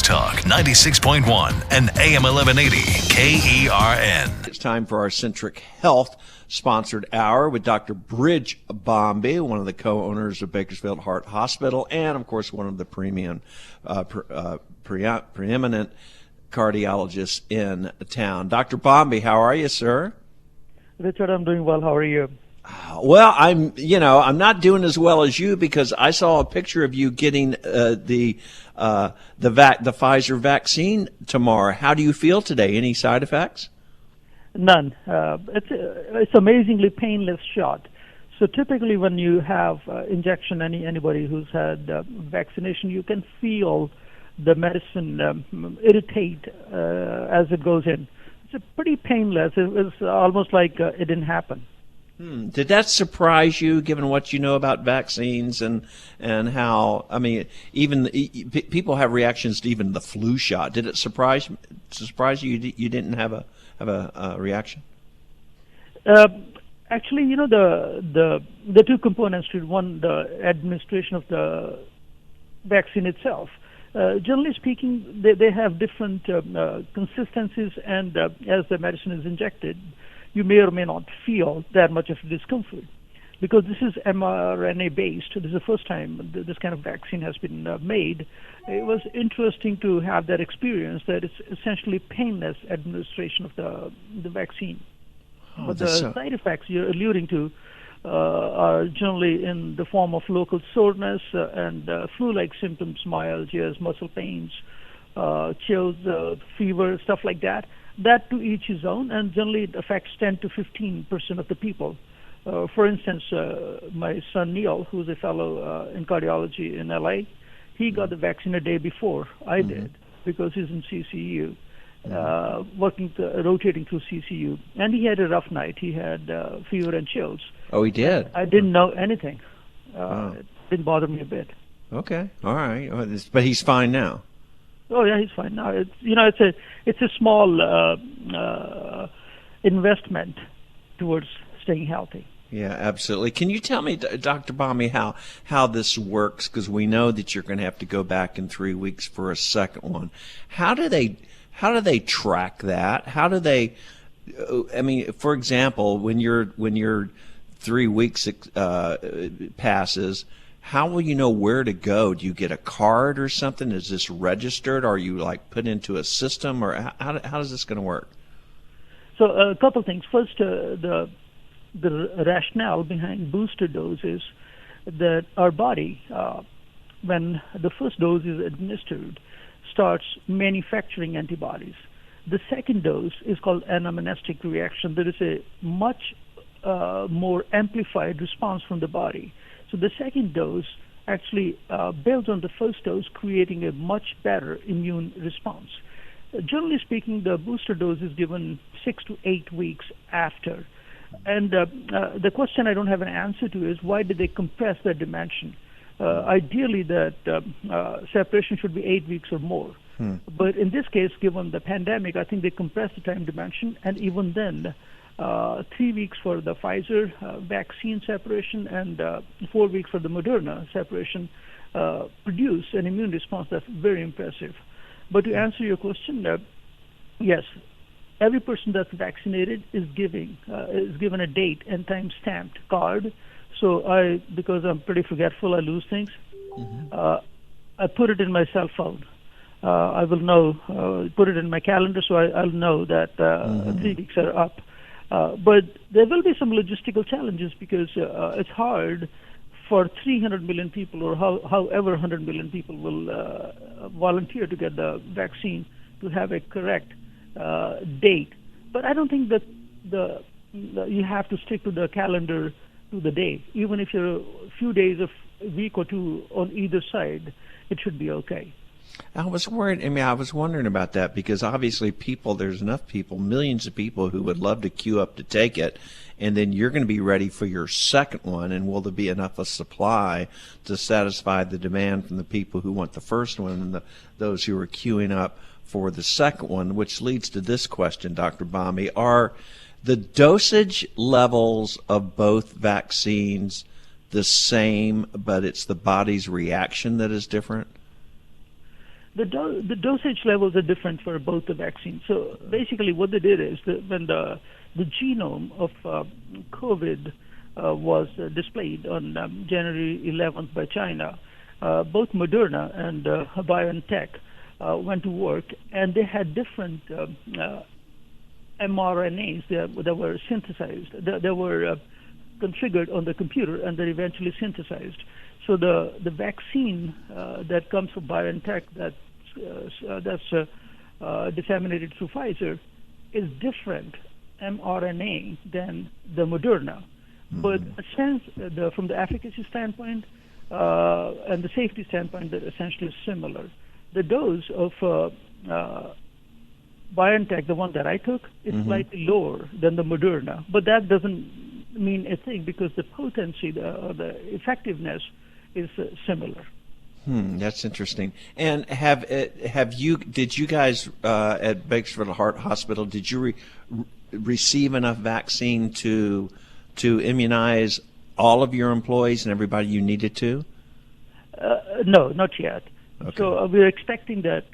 News Talk 96.1 and AM 1180 KERN. It's time for our Centric Health sponsored hour with Dr. Bridge Bombay, one of the co-owners of Bakersfield Heart Hospital, and of course one of the preeminent cardiologists in town. Dr. Bombay, how are you, sir? Richard, I'm doing well. How are you? Well, I'm not doing as well as you because I saw a picture of you getting the Pfizer vaccine tomorrow. How do you feel today? Any side effects? None. It's amazingly painless shot. So typically, when you have injection, anybody who's had vaccination, you can feel the medicine irritate as it goes in. It's pretty painless. It was almost like it didn't happen. Did that surprise you, given what you know about vaccines and how, I mean, people have reactions to even the flu shot. Did it surprise you? You didn't have a reaction? Actually, you know, the two components to one, the administration of the vaccine itself. Generally speaking, they have different consistencies, and as the medicine is injected, you may or may not feel that much of discomfort. Because this is mRNA-based, this is the first time this kind of vaccine has been made. It was interesting to have that experience, that it's essentially painless administration of the vaccine. But the side effects you're alluding to are generally in the form of local soreness and flu-like symptoms, myalgias, muscle pains, chills, fever, stuff like that. That to each his own, and generally it affects 10 to 15% of the people. For instance, my son Neil, who's a fellow in cardiology in LA, he got the vaccine a day before I did because he's in CCU, rotating through CCU, and he had a rough night. He had fever and chills. Oh, he did? I didn't know anything. It didn't bother me a bit. Okay, all right, but he's fine now. Oh yeah, he's fine now. It's a small investment towards staying healthy. Yeah, absolutely. Can you tell me, Dr. Bombay, how this works? Because we know that you're going to have to go back in 3 weeks for a second one. How do they track that? How do they? I mean, for example, when your 3 weeks passes, how will you know where to go? Do you get a card or something? Is this registered? Are you like put into a system, or how is this going to work? So a couple things. First, the rationale behind booster dose is that our body, when the first dose is administered, starts manufacturing antibodies. The second dose is called anamnestic reaction. There is a much more amplified response from the body. So the second dose actually builds on the first dose, creating a much better immune response. Generally speaking, the booster dose is given 6 to 8 weeks after. And the question I don't have an answer to is, why did they compress that dimension? Ideally, that separation should be 8 weeks or more. But in this case, given the pandemic, I think they compressed the time dimension, and even then, 3 weeks for the Pfizer vaccine separation and 4 weeks for the Moderna separation produce an immune response that's very impressive. But to answer your question, yes, every person that's vaccinated is given a date and time stamped card. So because I'm pretty forgetful, I lose things. I put it in my cell phone. I will know, put it in my calendar, so I'll know that 3 weeks are up. But there will be some logistical challenges because it's hard for 300 million people, or however 100 million people will volunteer to get the vaccine, to have a correct date. But I don't think that you have to stick to the calendar to the day. Even if you're a few days, a week or two on either side, it should be okay. I was worried. I mean, I was wondering about that because obviously there's enough people, millions of people who would love to queue up to take it, and then you're going to be ready for your second one, and will there be enough of supply to satisfy the demand from the people who want the first one and those who are queuing up for the second one, which leads to this question, Dr. Bombay. Are the dosage levels of both vaccines the same, but it's the body's reaction that is different? The dosage levels are different for both the vaccines. So basically, what they did is that when the genome of COVID was displayed on January 11th by China, both Moderna and BioNTech went to work, and they had different mRNAs that were synthesized. They were configured on the computer, and they're eventually synthesized. So the vaccine that comes from BioNTech that's disseminated through Pfizer is different mRNA than the Moderna. But from the efficacy standpoint and the safety standpoint, they're essentially similar. The dose of BioNTech, the one that I took, is slightly lower than the Moderna. But that doesn't mean a thing because the potency, the effectiveness is similar. That's interesting. And did you guys at Bakersfield Heart Hospital, did you receive enough vaccine to immunize all of your employees and everybody you needed to? No, not yet. Okay. So we're expecting that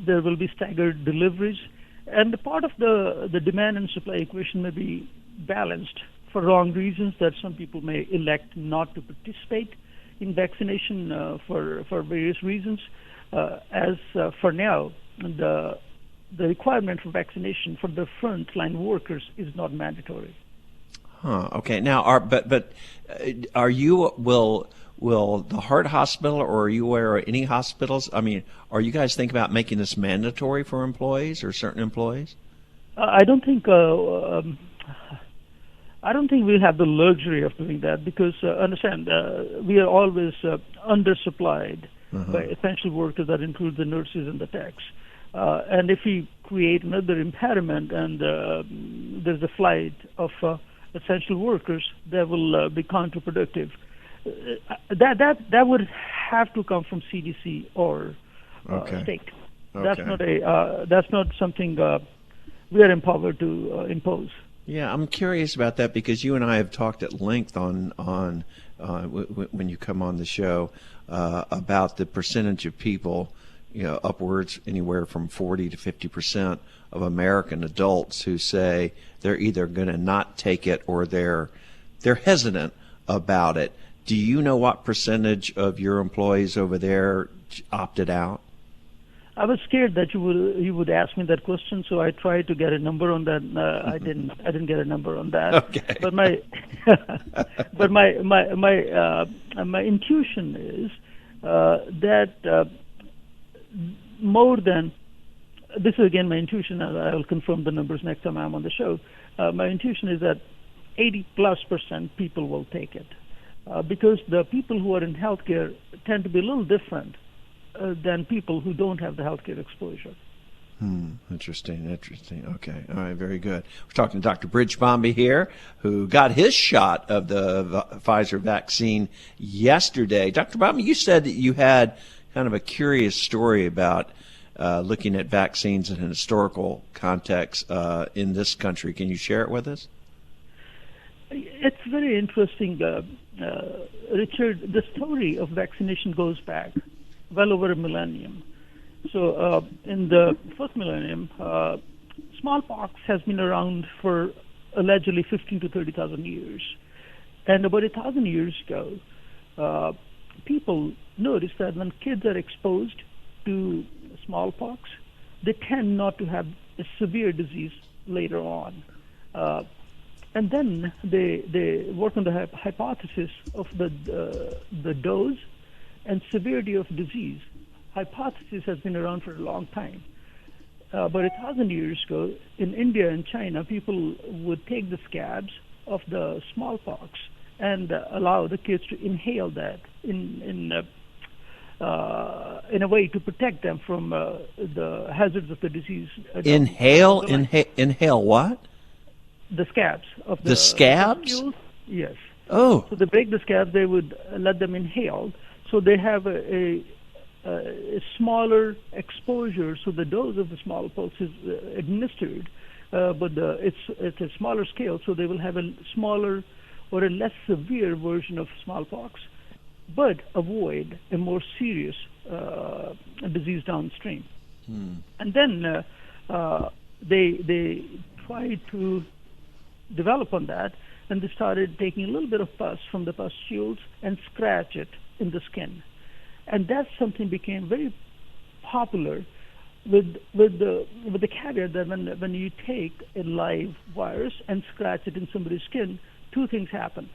there will be staggered deliveries, and the part of the demand and supply equation may be balanced for wrong reasons, that some people may elect not to participate in vaccination for various reasons. For now, the requirement for vaccination for the frontline workers is not mandatory. Okay. Now, are you will the Heart Hospital, or are you aware of any hospitals? I mean, are you guys thinking about making this mandatory for employees or certain employees? I don't think we have the luxury of doing that because understand we are always undersupplied by essential workers. That includes the nurses and the techs. And if we create another impediment and there's a flight of essential workers, that will be counterproductive. That would have to come from CDC or state. Okay. That's not something we are empowered to impose. Yeah, I'm curious about that because you and I have talked at length on when you come on the show about the percentage of people, upwards anywhere from 40 to 50% of American adults who say they're either going to not take it or they're hesitant about it. Do you know what percentage of your employees over there opted out? I was scared that you would ask me that question, so I tried to get a number on that. I didn't get a number on that. Okay. But my intuition is that more than this is again my intuition. I will confirm the numbers next time I'm on the show. My intuition is that 80+% people will take it because the people who are in healthcare tend to be a little different than people who don't have the healthcare exposure. Interesting. Okay. All right. Very good. We're talking to Dr. Bridge Bomby here, who got his shot of the Pfizer vaccine yesterday. Dr. Bomby, you said that you had kind of a curious story about looking at vaccines in a historical context in this country. Can you share it with us? It's very interesting, Richard. The story of vaccination goes back well over a millennium. So in the first millennium, smallpox has been around for allegedly 15 to 30,000 years. And about 1,000 years ago, people noticed that when kids are exposed to smallpox, they tend not to have a severe disease later on. And then they work on the hypothesis of the dose and severity of disease. Hypothesis has been around for a long time. But 1,000 years ago, in India and China, people would take the scabs of the smallpox and allow the kids to inhale that in a way to protect them from the hazards of the disease. Inhale what? The scabs of the scabs? Yes. Oh. So they break the scabs. They would let them inhale. So they have a smaller exposure. So the dose of the smallpox is administered, but it's a smaller scale. So they will have a smaller or a less severe version of smallpox. but avoid a more serious disease downstream. And then they tried to develop on that, and they started taking a little bit of pus from the pustules and scratch it in the skin. And that's something became very popular with the caveat that when you take a live virus and scratch it in somebody's skin, two things happen.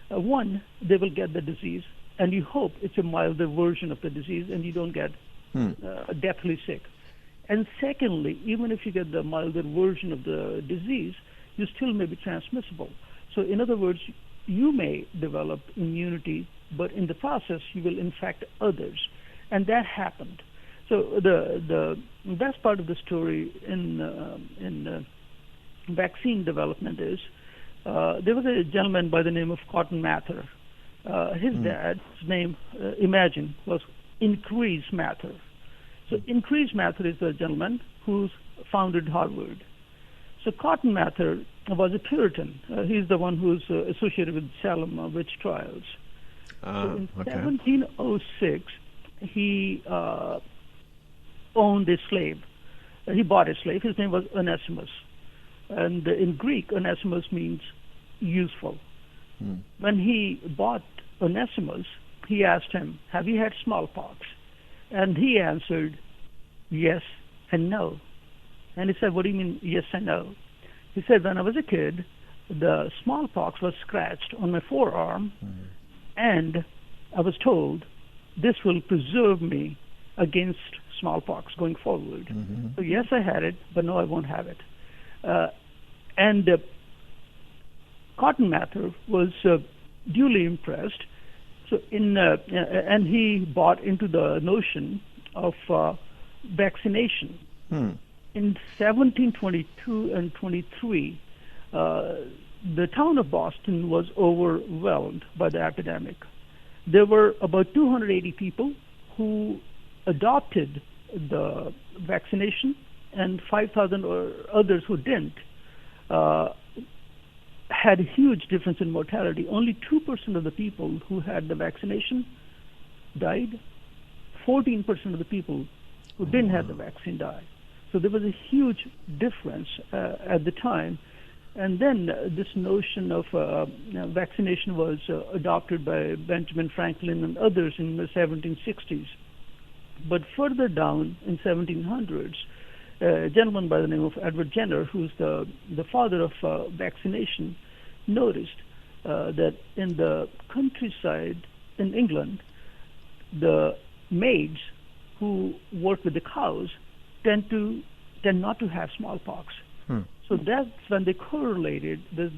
One, they will get the disease, and you hope it's a milder version of the disease and you don't get deathly sick. And secondly, even if you get the milder version of the disease, you still may be transmissible. So in other words, you may develop immunity, but in the process you will infect others. And that happened. So the best part of the story in vaccine development is there was a gentleman by the name of Cotton Mather. His dad's name, imagine, was Increase Mather. So Increase Mather is the gentleman who's founded Harvard. So Cotton Mather was a Puritan. He's the one who's associated with Salem witch trials. So in 1706, he owned a slave. He bought a slave. His name was Onesimus. And in Greek, Onesimus means useful. When he bought Onesimus, he asked him, "Have you had smallpox?" And he answered, "Yes and no." And he said, "What do you mean, yes and no?" He said, "When I was a kid, the smallpox was scratched on my forearm, and I was told this will preserve me against smallpox going forward. So yes, I had it, but no, I won't have it." And Cotton Mather was duly impressed. So and he bought into the notion of vaccination. In 1722 and 23, the town of Boston was overwhelmed by the epidemic. There were about 280 people who adopted the vaccination, and 5,000 or others who didn't had a huge difference in mortality. Only 2% of the people who had the vaccination died. 14% of the people who didn't have the vaccine died. So there was a huge difference at the time. And then this notion of vaccination was adopted by Benjamin Franklin and others in the 1760s. But further down in 1700s, a gentleman by the name of Edward Jenner, who's the father of vaccination, noticed that in the countryside in England, the maids who work with the cows tend not to have smallpox. So that's when they correlated that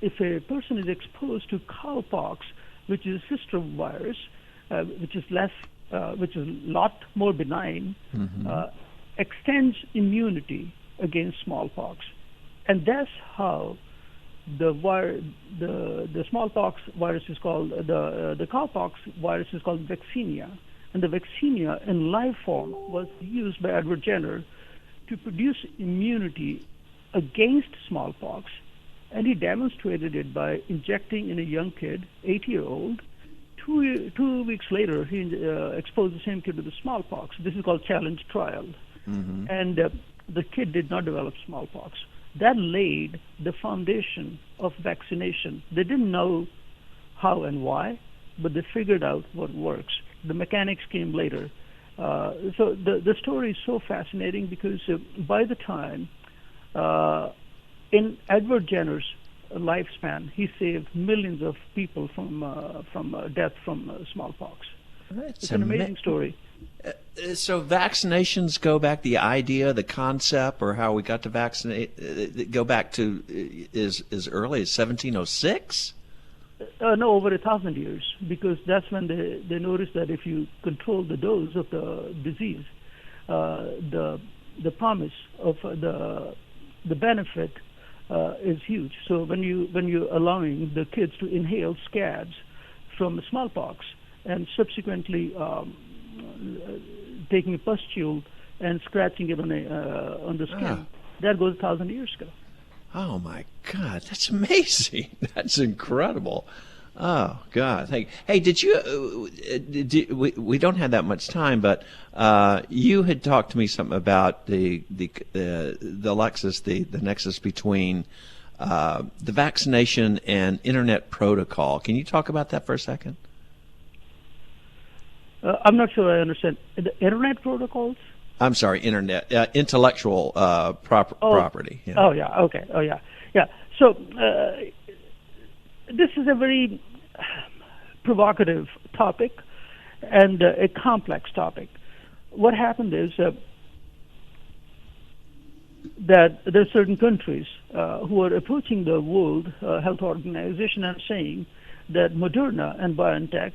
if a person is exposed to cowpox, which is a sister virus, which is a lot more benign, extends immunity against smallpox, and that's how the smallpox virus is called the cowpox virus is called vaccinia, and the vaccinia in live form was used by Edward Jenner to produce immunity against smallpox, and he demonstrated it by injecting in a young kid, 8-year-old. 2 weeks later, he exposed the same kid to the smallpox. This is called challenge trial. And the kid did not develop smallpox. That laid the foundation of vaccination. They didn't know how and why, but they figured out what works. The mechanics came later. So the story is so fascinating because by the time in Edward Jenner's lifespan, he saved millions of people from death from smallpox. It's an amazing story. So vaccinations go back, the idea, the concept, or how we got to vaccinate, go back to as early as 1706? No, over 1,000 years, because that's when they noticed that if you control the dose of the disease, the promise of the benefit is huge. So when you're allowing the kids to inhale scads from smallpox and subsequently taking a pustule and scratching it on the skin, that goes 1,000 years ago. Oh my God, that's amazing! That's incredible. Oh God! Hey, did you? We don't have that much time, but you had talked to me something about the nexus between the vaccination and internet protocol. Can you talk about that for a second? I'm not sure I understand. The internet protocols? I'm sorry, internet intellectual property. Yeah. Oh yeah. Okay. Oh yeah. Yeah. So this is a very provocative topic and a complex topic. What happened is that there are certain countries who are approaching the World Health Organization and saying that Moderna and BioNTech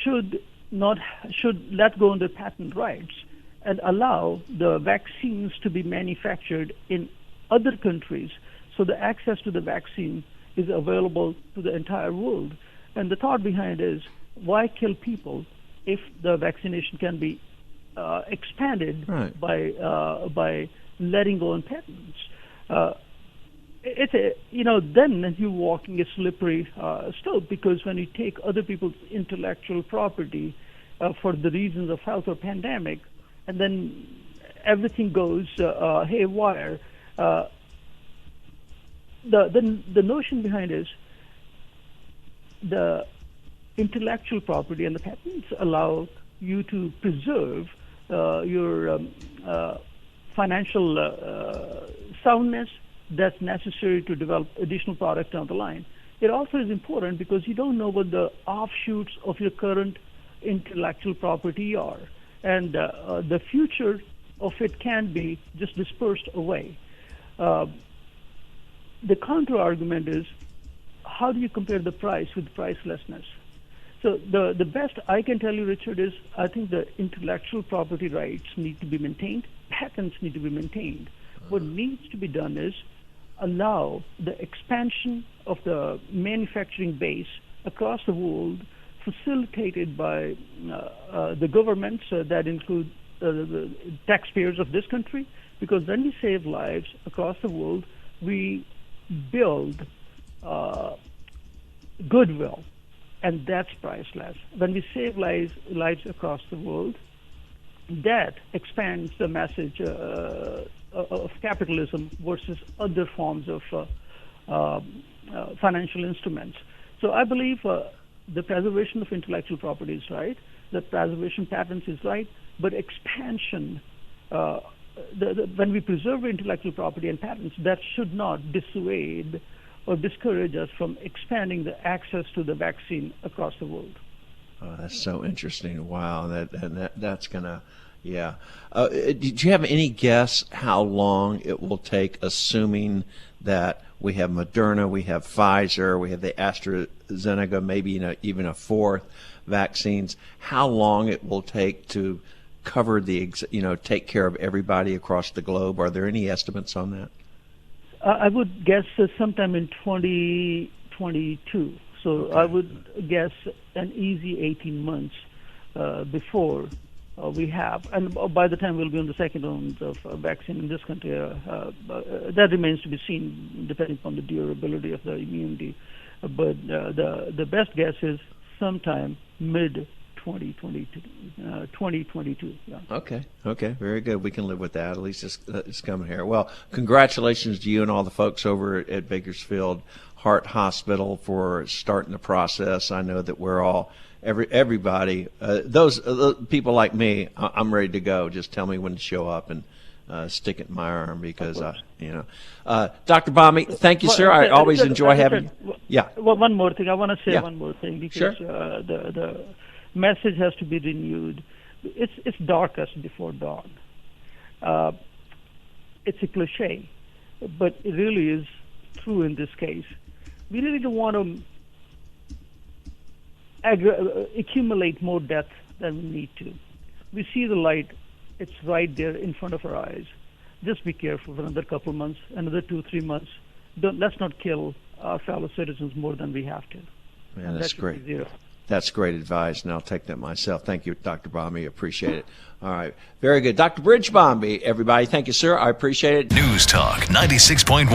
should let go of their patent rights and allow the vaccines to be manufactured in other countries, so the access to the vaccine is available to the entire world. And the thought behind is, why kill people if the vaccination can be expanded right. by letting go on patents? Then you're walking a slippery slope, because when you take other people's intellectual property for the reasons of health or pandemic, and then everything goes haywire. The notion behind is the intellectual property and the patents allow you to preserve your financial soundness that's necessary to develop additional product down the line. It also is important because you don't know what the offshoots of your current intellectual property are, and the future of it can be just dispersed away. The counter argument is, how do you compare the price with pricelessness? So the best I can tell you, Richard, is I think the intellectual property rights need to be maintained, patents need to be maintained. What needs to be done is allow the expansion of the manufacturing base across the world, facilitated by the governments that include the taxpayers of this country, because when we save lives across the world, we build goodwill, and that's priceless. When we save lives across the world, that expands the message of capitalism versus other forms of financial instruments. So I believe the preservation of intellectual property is right, the preservation of patents is right, but expansion, when we preserve intellectual property and patents, that should not dissuade or discourage us from expanding the access to the vaccine across the world. Oh, that's so interesting. Wow, that's gonna, yeah. Did you have any guess how long it will take, assuming that we have Moderna, we have Pfizer, we have the AstraZeneca, maybe even a fourth vaccines? How long it will take to cover take care of everybody across the globe? Are there any estimates on that? I would guess sometime in 2022. So okay. I would guess an easy 18 months before we have, and by the time we'll be on the second round of vaccine in this country, that remains to be seen, depending upon the durability of the immunity. But the best guess is sometime mid 2022. Yeah. Okay, very good. We can live with that. At least it's coming here. Well, congratulations to you and all the folks over at Bakersfield Heart Hospital for starting the process. I know that we're all, everybody, those people like me, I'm ready to go. Just tell me when to show up and stick it in my arm, because Dr. Bami, thank you, sir. I always enjoy having you. Yeah. Well, one more thing. I want to say one more thing, because sure. The message has to be renewed. It's darkest before dawn. It's a cliche, but it really is true in this case. We really don't want to accumulate more death than we need to. We see the light. It's right there in front of our eyes. Just be careful for another couple months, another 2-3 months. Let's not kill our fellow citizens more than we have to. Man, that's great. That's great advice, and I'll take that myself. Thank you, Dr. Bombi. Appreciate it. All right. Very good. Dr. Bridge Bombi, everybody. Thank you, sir. I appreciate it. News Talk 96.1.